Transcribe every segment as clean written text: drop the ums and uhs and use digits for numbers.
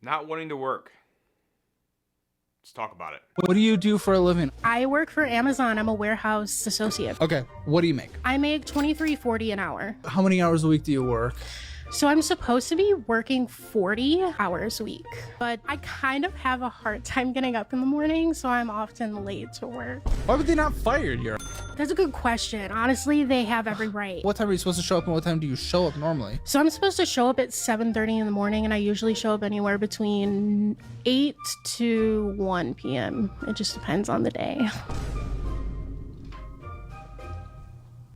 Not wanting to work. Let's talk about it. What do you do for a living? I work for Amazon. I'm a warehouse associate. Okay, what do you make? I make $23.40 an hour. How many hours a week do you work? So I'm supposed to be working 40 hours a week, but I kind of have a hard time getting up in the morning, so I'm often late to work. Why would they not fire you? That's a good question. Honestly, they have every right. What time are you supposed to show up and what time do you show up normally? So I'm supposed to show up at 7:30 in the morning, and I usually show up anywhere between 8 to 1 p.m. It just depends on the day.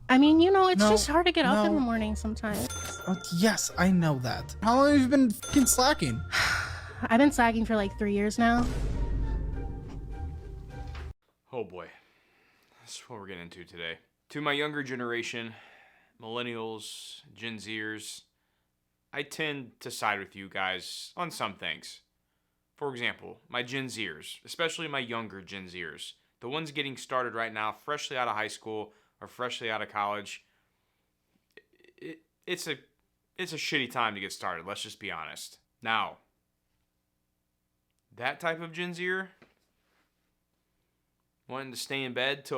I mean, it's just hard to get up in the morning sometimes. Yes, I know that. How long have you been fucking slacking? I've been slacking for like 3 years now. Oh boy. That's what we're getting into today. To my younger generation, millennials, Gen Zers, I tend to side with you guys on some things. For example, my Gen Zers, especially my younger Gen Zers, the ones getting started right now, freshly out of high school or freshly out of college, it's a shitty time to get started, let's just be honest. Now, that type of Gen Zer, wanting to stay in bed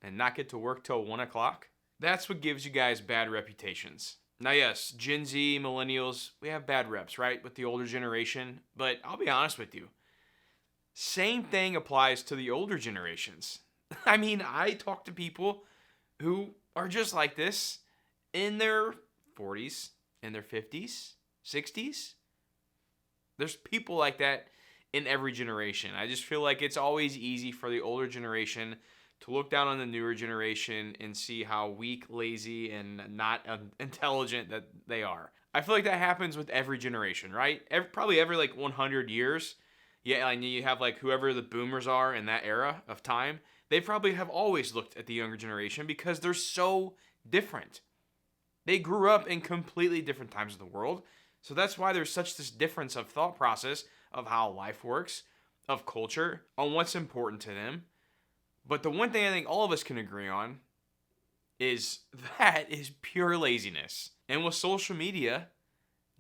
and not get to work till 1 o'clock, that's what gives you guys bad reputations. Now yes, Gen Z, millennials, we have bad reps, right, with the older generation, but I'll be honest with you, same thing applies to the older generations. I mean, I talk to people who are just like this in their 40s, in their 50s, 60s. There's people like that in every generation. I just feel like it's always easy for the older generation to look down on the newer generation and see how weak, lazy, and not intelligent that they are. I feel like that happens with every generation, right? Probably every like 100 years. Yeah, and you have like whoever the boomers are in that era of time. They probably have always looked at the younger generation because they're so different. They grew up in completely different times of the world. So that's why there's such this difference of thought process of how life works, of culture, on what's important to them. But the one thing I think all of us can agree on is that is pure laziness. And with social media,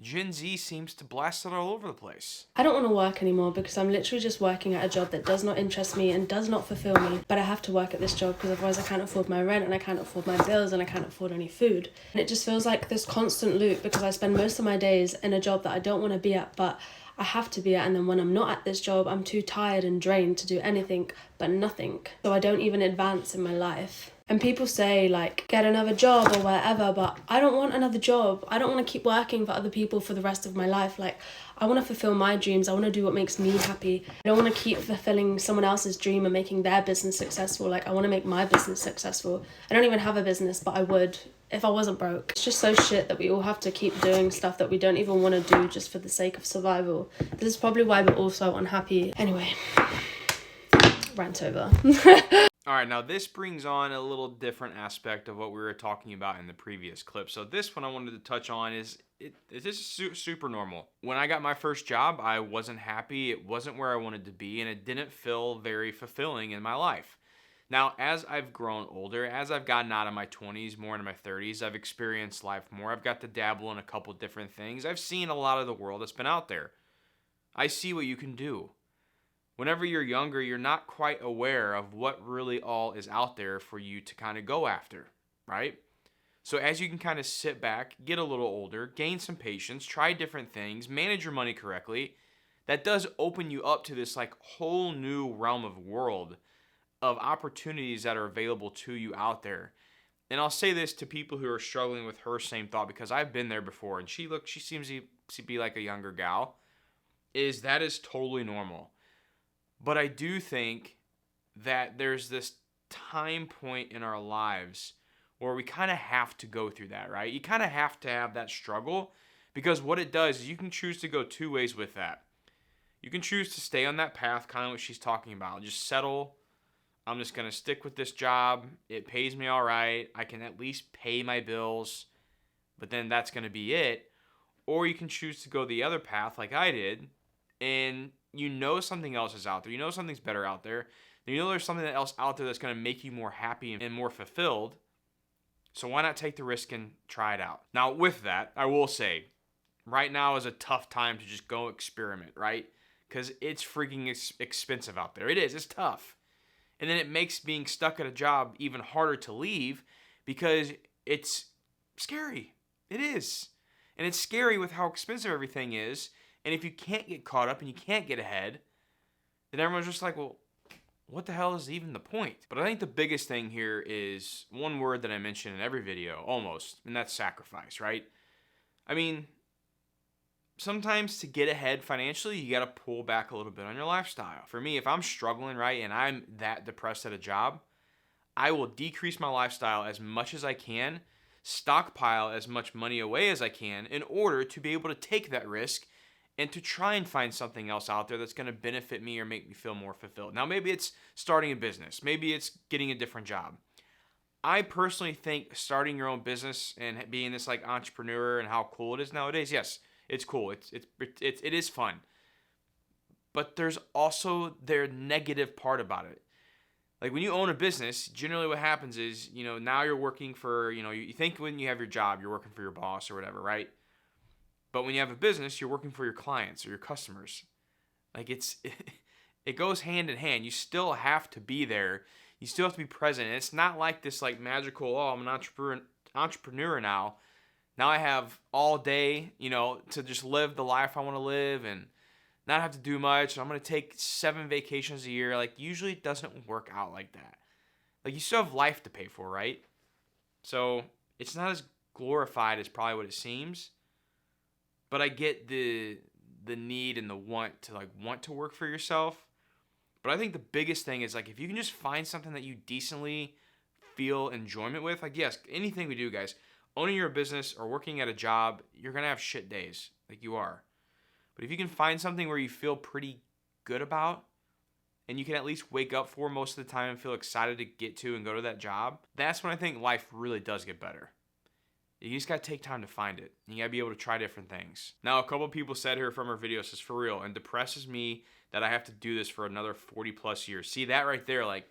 Gen Z seems to blast it all over the place. I don't want to work anymore because I'm literally just working at a job that does not interest me and does not fulfill me. But I have to work at this job because otherwise I can't afford my rent and I can't afford my bills and I can't afford any food. And it just feels like this constant loop because I spend most of my days in a job that I don't want to be at, but I have to be at, and then when I'm not at this job, I'm too tired and drained to do anything but nothing. So I don't even advance in my life. And people say, like, get another job or whatever, but I don't want another job. I don't want to keep working for other people for the rest of my life. Like, I want to fulfill my dreams. I want to do what makes me happy. I don't want to keep fulfilling someone else's dream and making their business successful. Like, I want to make my business successful. I don't even have a business, but I would if I wasn't broke. It's just so shit that we all have to keep doing stuff that we don't even want to do just for the sake of survival. This is probably why we're all so unhappy. Anyway, rant over. All right, now this brings on a little different aspect of what we were talking about in the previous clip. So this one I wanted to touch on is super normal. When I got my first job, I wasn't happy. It wasn't where I wanted to be, and it didn't feel very fulfilling in my life. Now, as I've grown older, as I've gotten out of my 20s, more into my 30s, I've experienced life more. I've got to dabble in a couple different things. I've seen a lot of the world that's been out there. I see what you can do. Whenever you're younger, you're not quite aware of what really all is out there for you to kind of go after, right? So as you can kind of sit back, get a little older, gain some patience, try different things, manage your money correctly, that does open you up to this like whole new realm of world of opportunities that are available to you out there. And I'll say this to people who are struggling with her same thought because I've been there before, and she seems to be like a younger gal, is that is totally normal. But I do think that there's this time point in our lives where we kind of have to go through that, right? You kind of have to have that struggle because what it does is you can choose to go two ways with that. You can choose to stay on that path, kind of what she's talking about. Just settle. I'm just going to stick with this job. It pays me all right. I can at least pay my bills, but then that's going to be it. Or you can choose to go the other path like I did, and you know something else is out there. You know something's better out there. You know there's something else out there that's going to make you more happy and more fulfilled. So why not take the risk and try it out? Now with that, I will say, right now is a tough time to just go experiment, right? Because it's freaking expensive out there. It is. It's tough. And then it makes being stuck at a job even harder to leave because it's scary. It is. And it's scary with how expensive everything is. And if you can't get caught up and you can't get ahead, then everyone's just like, well, what the hell is even the point? But I think the biggest thing here is one word that I mention in every video, almost, and that's sacrifice, right? I mean, sometimes to get ahead financially, you got to pull back a little bit on your lifestyle. For me, if I'm struggling, right, and I'm that depressed at a job, I will decrease my lifestyle as much as I can, stockpile as much money away as I can in order to be able to take that risk and to try and find something else out there that's going to benefit me or make me feel more fulfilled. Now, maybe it's starting a business. Maybe it's getting a different job. I personally think starting your own business and being this like entrepreneur and how cool it is nowadays, yes, it's cool. It is fun. But there's also their negative part about it. Like when you own a business, generally what happens is, now you're working for, you think when you have your job, you're working for your boss or whatever, right? But when you have a business, you're working for your clients or your customers. Like it goes hand in hand. You still have to be there. You still have to be present. And it's not like this like magical, oh, I'm an entrepreneur now. Now I have all day, to just live the life I want to live and not have to do much. I'm going to take 7 vacations a year. Like usually it doesn't work out like that. Like you still have life to pay for, right? So it's not as glorified as probably what it seems. But I get the need and the want to work for yourself. But I think the biggest thing is like if you can just find something that you decently feel enjoyment with, like yes, anything we do, guys, owning your business or working at a job, you're gonna have shit days, like you are. But if you can find something where you feel pretty good about and you can at least wake up for most of the time and feel excited to get to and go to that job, that's when I think life really does get better. You just gotta take time to find it. You gotta be able to try different things. Now, a couple of people said here from our video, says for real, and depresses me that I have to do this for another 40 plus years. See that right there, like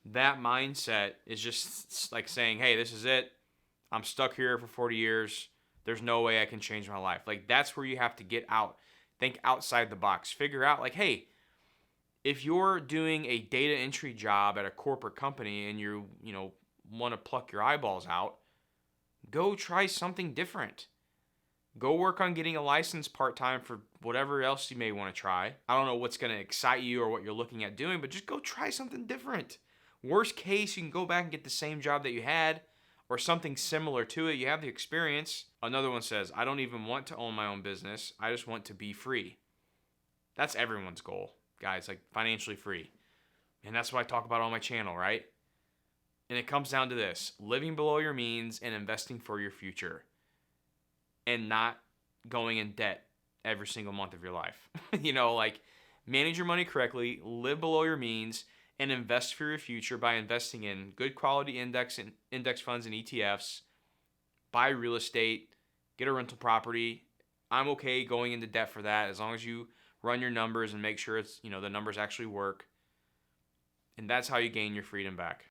that mindset is just like saying, hey, this is it. I'm stuck here for 40 years. There's no way I can change my life. Like that's where you have to get out. Think outside the box. Figure out like, hey, if you're doing a data entry job at a corporate company and you want to pluck your eyeballs out, go try something different. Go work on getting a license part-time for whatever else you may want to try. I don't know what's going to excite you or what you're looking at doing, but just go try something different. Worst case, you can go back and get the same job that you had or something similar to it. You have the experience. Another one says, I don't even want to own my own business. I just want to be free. That's everyone's goal, guys, like financially free. And that's what I talk about on my channel, right? And it comes down to this: living below your means and investing for your future. And not going in debt every single month of your life. Like manage your money correctly, live below your means, and invest for your future by investing in good quality index funds and ETFs, buy real estate, get a rental property. I'm okay going into debt for that as long as you run your numbers and make sure it's, the numbers actually work. And that's how you gain your freedom back.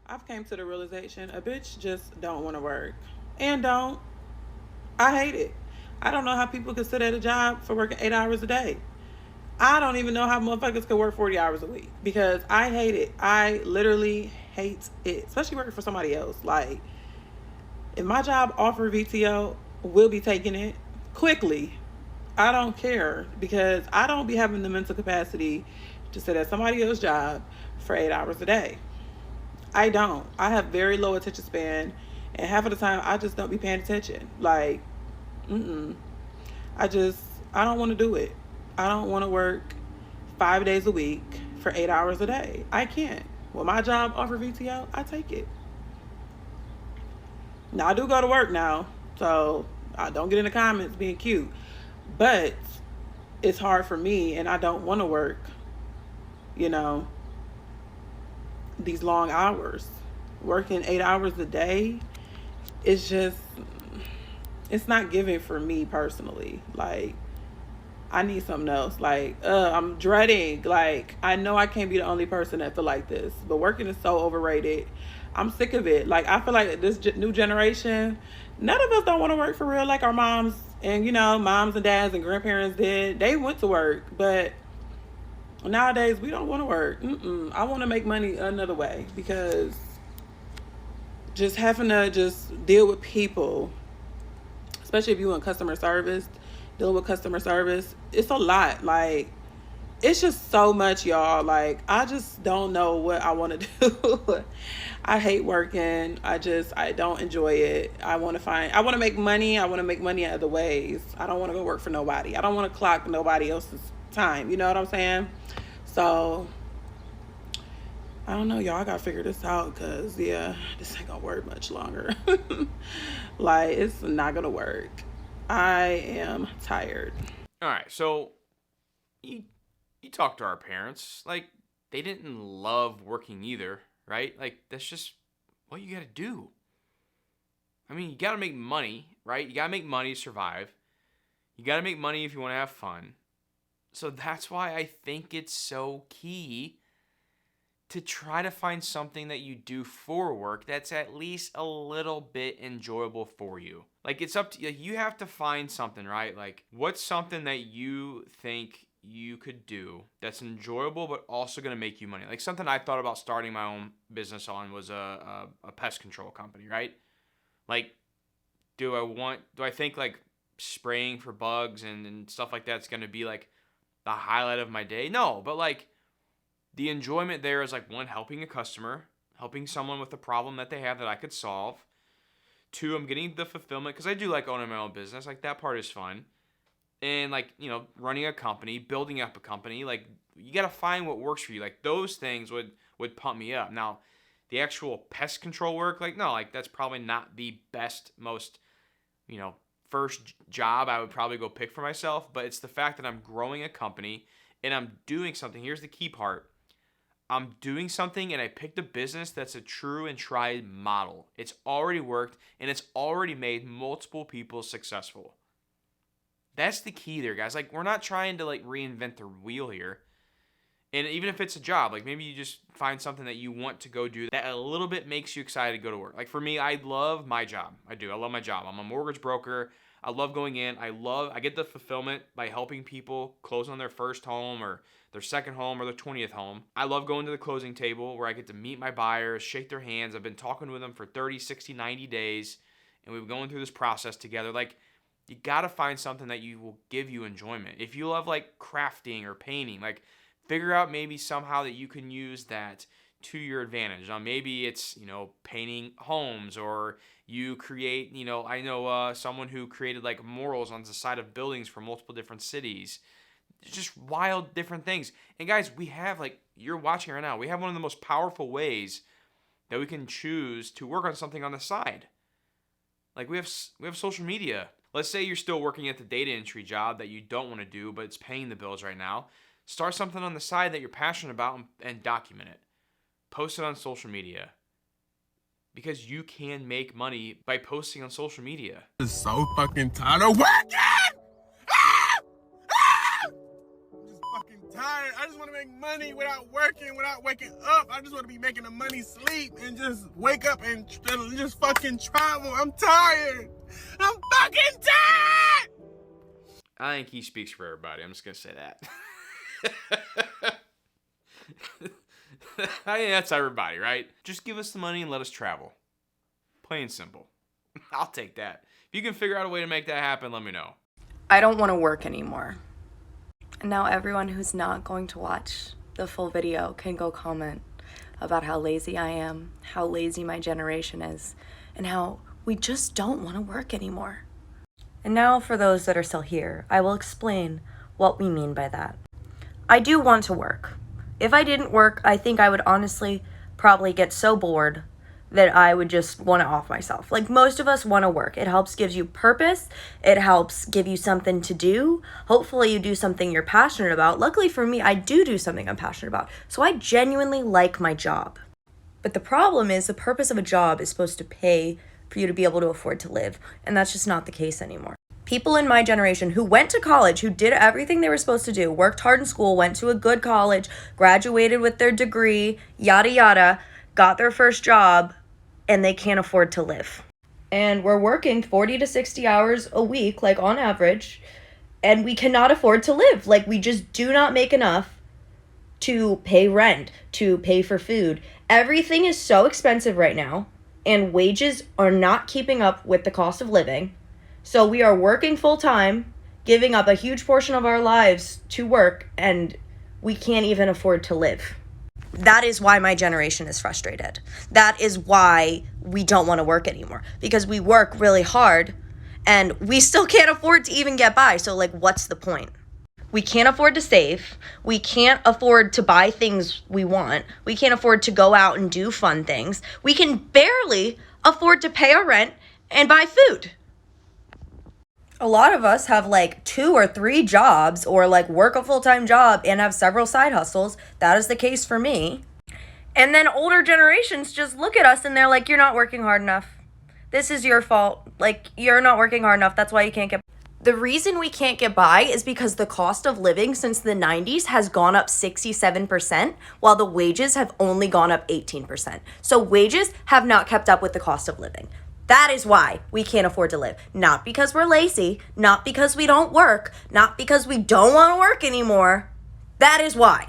I've came to the realization a bitch just don't want to work. And don't. I hate it. I don't know how people could sit at a job for working 8 hours a day. I don't even know how motherfuckers could work 40 hours a week because I hate it. I literally hate it, especially working for somebody else. Like, if my job offer VTO, we'll be taking it quickly. I don't care because I don't be having the mental capacity to sit at somebody else's job for 8 hours a day. I don't. I have very low attention span, and half of the time I just don't be paying attention. Like, I don't want to do it. I don't want to work 5 days a week for 8 hours a day. I can't. When my job offer VTO, I take it. Now, I do go to work now, so I don't get in the comments being cute. But it's hard for me, and I don't want to work, these long hours. Working 8 hours a day, it's not giving for me personally. Like, I need something else. Like, I'm dreading. Like, I know I can't be the only person that feel like this, but working is so overrated. I'm sick of it. Like, I feel like this new generation, none of us don't want to work for real like our moms And, you know, moms and dads and grandparents did. They went to work. But nowadays, we don't want to work. I want to make money another way, because just having to just deal with people, especially if you want customer service, dealing with customer service, it's a lot. Like, it's just so much, y'all. Like, I just don't know what I want to do. I hate working. I don't enjoy it. I want to make money. I want to make money in other ways. I don't want to go work for nobody. I don't want to clock nobody else's time. You know what I'm saying? So, I don't know, y'all. I got to figure this out, because, yeah, this ain't going to work much longer. Like, it's not going to work. I am tired. All right, so you talk to our parents. Like, they didn't love working either, right? Like, that's just what you got to do. I mean, you got to make money, right? You got to make money to survive. You got to make money if you want to have fun. So that's why I think it's so key to try to find something that you do for work that's at least a little bit enjoyable for you. Like, it's up to you. You have to find something, right? Like, what's something that you think you could do that's enjoyable but also going to make you money? Like, something I thought about starting my own business on was a pest control company, right? Like, do I think like spraying for bugs and stuff like that's going to be like the highlight of my day? No, but like, the enjoyment there is like, one, helping a customer, helping someone with a problem that they have that I could solve. Two, I'm getting the fulfillment, because I do like owning my own business. Like, that part is fun. And like, you know, running a company, building up a company, like, you got to find what works for you. Like, those things would pump me up. Now, the actual pest control work, like, no, like, that's probably not the best, most, you know, first job I would probably go pick for myself. But it's the fact that I'm growing a company and I'm doing something. Here's the key part. I'm doing something and I picked a business that's a true and tried model. It's already worked and it's already made multiple people successful. That's the key there, guys. Like, we're not trying to like reinvent the wheel here. And even if it's a job, like, maybe you just find something that you want to go do that a little bit makes you excited to go to work. Like, for me, I love my job. I do. I love my job. I'm a mortgage broker. I love going in. I get the fulfillment by helping people close on their first home or their second home or their 20th home. I love going to the closing table where I get to meet my buyers, shake their hands. I've been talking with them for 30, 60, 90 days, and we've been going through this process together. Like, you got to find something that will give you enjoyment. If you love like crafting or painting, like, figure out maybe somehow that you can use that to your advantage. Now, maybe it's, you know, painting homes, or you create, you know, I know someone who created like murals on the side of buildings for multiple different cities. Just wild different things. And guys, we have, like, you're watching right now, we have one of the most powerful ways that we can choose to work on something on the side. Like, we have social media. Let's say you're still working at the data entry job that you don't want to do, but it's paying the bills right now. Start something on the side that you're passionate about and document it. Post it on social media. Because you can make money by posting on social media. I'm so fucking tired of working! Tired. I just want to make money without working, without waking up. I just want to be making the money sleep and just wake up and just fucking travel. I'm tired. I'm fucking tired. I think he speaks for everybody. I'm just going to say that. I think that's everybody, right? Just give us the money and let us travel. Plain and simple. I'll take that. If you can figure out a way to make that happen, let me know. I don't want to work anymore. And now everyone who's not going to watch the full video can go comment about how lazy I am, how lazy my generation is, and how we just don't want to work anymore. And now for those that are still here, I will explain what we mean by that. I do want to work. If I didn't work, I think I would honestly probably get so bored that I would just want to off myself. Like, most of us want to work. It helps gives you purpose. It helps give you something to do. Hopefully you do something you're passionate about. Luckily for me, I do something I'm passionate about. So I genuinely like my job. But the problem is the purpose of a job is supposed to pay for you to be able to afford to live. And that's just not the case anymore. People in my generation who went to college, who did everything they were supposed to do, worked hard in school, went to a good college, graduated with their degree, yada yada, got their first job, and they can't afford to live. and we're working 40 to 60 hours a week, like on average, and we cannot afford to live. Like, we just do not make enough to pay rent, to pay for food. Everything is so expensive right now, and wages are not keeping up with the cost of living. So we are working full time, giving up a huge portion of our lives to work, and we can't even afford to live. That is why my generation is frustrated. That is why we don't want to work anymore, because we work really hard and we still can't afford to even get by. So, like, what's the point? We can't afford to save. We can't afford to buy things we want. We can't afford to go out and do fun things. We can barely afford to pay our rent and buy food. A lot of us have like 2 or 3 jobs, or like work a full-time job and have several side hustles. That is the case for me. And then older generations just look at us and they're like, you're not working hard enough. This is your fault. Like, you're not working hard enough. That's why you can't get. The reason we can't get by is because the cost of living since the 90s has gone up 67%, while the wages have only gone up 18%. So wages have not kept up with the cost of living. That is why we can't afford to live. Not because we're lazy, not because we don't work, not because we don't want to work anymore. That is why.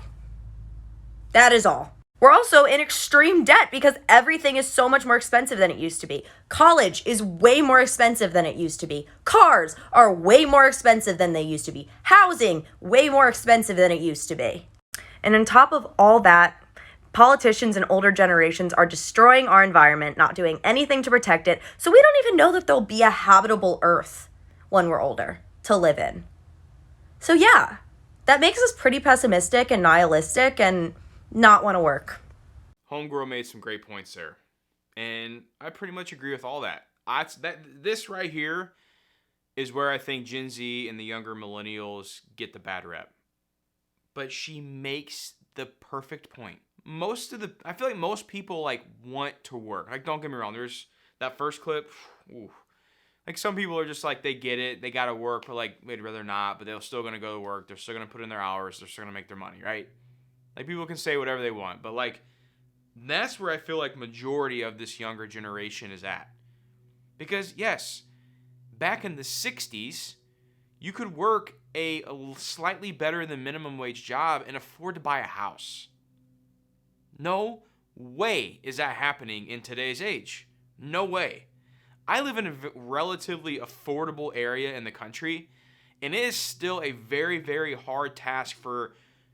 That is all. We're also in extreme debt because everything is so much more expensive than it used to be. College is way more expensive than it used to be. Cars are way more expensive than they used to be. Housing, way more expensive than it used to be. And on top of all that, politicians and older generations are destroying our environment, not doing anything to protect it, so we don't even know that there'll be a habitable earth when we're older to live in. So yeah, that makes us pretty pessimistic and nihilistic and not want to work. Homegirl made some great points there, and I pretty much agree with all that. This right here is where I think Gen Z and the younger millennials get the bad rep. But she makes the perfect point. I feel like most people like want to work. Like, don't get me wrong. There's that first clip. Ooh, like, some people are just like, they get it. They got to work, but like, they'd rather not, but they're still going to go to work. They're still going to put in their hours. They're still going to make their money, right? Like, people can say whatever they want, but like, that's where I feel like majority of this younger generation is at. Because yes, back in the 60s, you could work a slightly better than minimum wage job and afford to buy a house. No way is that happening in today's age. No way. I live in a relatively affordable area in the country, and it is still a very, very hard task for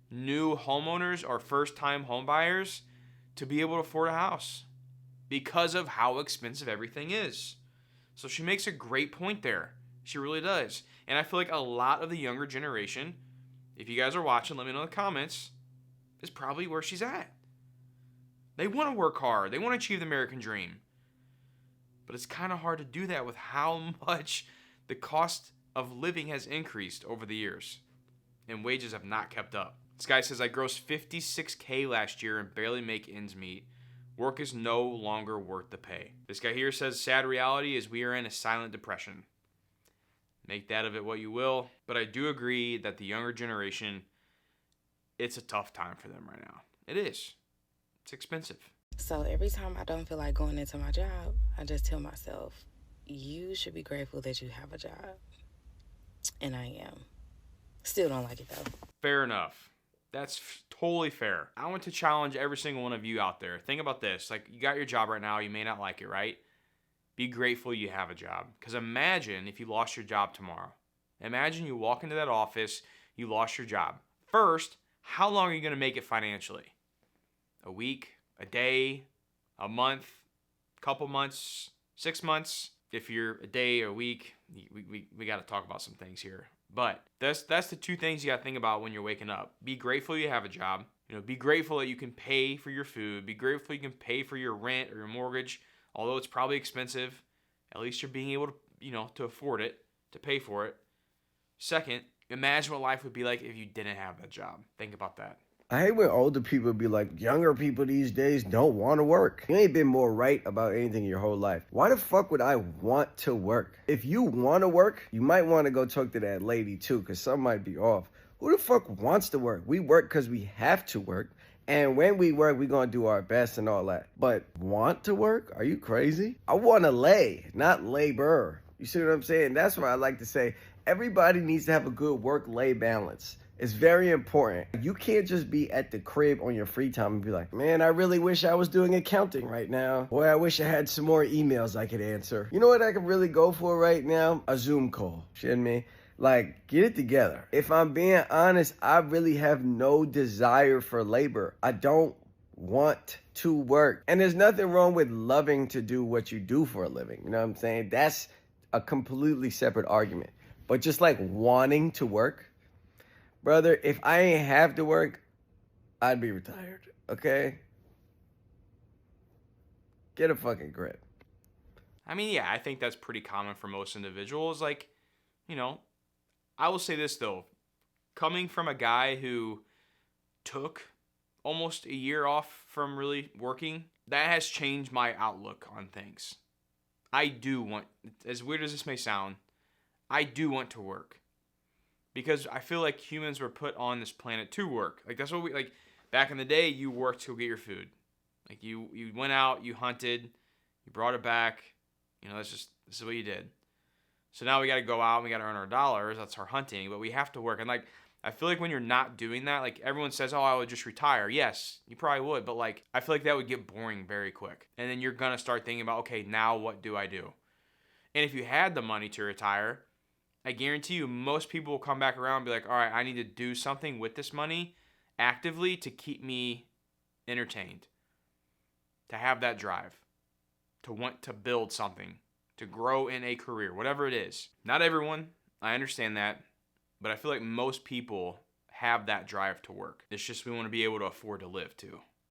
new homeowners or first-time home buyers to be able to afford a house because of how expensive everything is. So she makes a great point there. She really does. And I feel like a lot of the younger generation, if you guys are watching, let me know in the comments, is probably where she's at. They want to work hard. They want to achieve the American dream. But it's kind of hard to do that with how much the cost of living has increased over the years. And wages have not kept up. This guy says, I grossed $56K last year and barely make ends meet. Work is no longer worth the pay. This guy here says, sad reality is we are in a silent depression. Make that of it what you will. But I do agree that the younger generation, it's a tough time for them right now. It is. It's expensive. So every time I don't feel like going into my job, I just tell myself, you should be grateful that you have a job. And I am. Still don't like it though. Fair enough. That's totally fair. I want to challenge every single one of you out there. Think about this. Like, you got your job right now. You may not like it, right? Be grateful you have a job. Because imagine if you lost your job tomorrow. Imagine you walk into that office, you lost your job. First, how long are you going to make it financially? A week? A day? A month? Couple months? 6 months? If you're a day or a week, we got to talk about some things here. But that's the two things you got to think about when you're waking up. Be grateful you have a job. Be grateful that you can pay for your food. Be grateful you can pay for your rent or your mortgage. Although it's probably expensive, at least you're being able to, to afford it, to pay for it. Second, imagine what life would be like if you didn't have that job. Think about that. I hate when older people be like, younger people these days don't want to work. You ain't been more right about anything your whole life. Why the fuck would I want to work? If you want to work, you might want to go talk to that lady too, because something might be off. Who the fuck wants to work? We work because we have to work. And when we work, we're going to do our best and all that. But want to work? Are you crazy? I want to lay, not labor. You see what I'm saying? That's why I like to say everybody needs to have a good work-lay balance. It's very important. You can't just be at the crib on your free time and be like, man, I really wish I was doing accounting right now. Boy, I wish I had some more emails I could answer. You know what I could really go for right now? A Zoom call. Shouldn't me? Like, get it together. If I'm being honest, I really have no desire for labor. I don't want to work. And there's nothing wrong with loving to do what you do for a living. You know what I'm saying? That's a completely separate argument. But just like wanting to work, brother, if I ain't have to work, I'd be retired, okay? Get a fucking grip. I mean, yeah, I think that's pretty common for most individuals. Like, you know, I will say this, though. Coming from a guy who took almost a year off from really working, that has changed my outlook on things. I do want, as weird as this may sound, I do want to work. Because I feel like humans were put on this planet to work. Like, that's what we, like, back in the day, you worked to get your food. Like, you went out, you hunted, you brought it back. You know, this is what you did. So now we got to go out and we got to earn our dollars. That's our hunting, but we have to work. And, like, I feel like when you're not doing that, like, everyone says, oh, I would just retire. Yes, you probably would. But, like, I feel like that would get boring very quick. And then you're going to start thinking about, okay, now what do I do? And if you had the money to retire, I guarantee you most people will come back around and be like, all right, I need to do something with this money actively to keep me entertained, to have that drive, to want to build something, to grow in a career, whatever it is. Not everyone, I understand that, but I feel like most people have that drive to work. It's just we want to be able to afford to live too.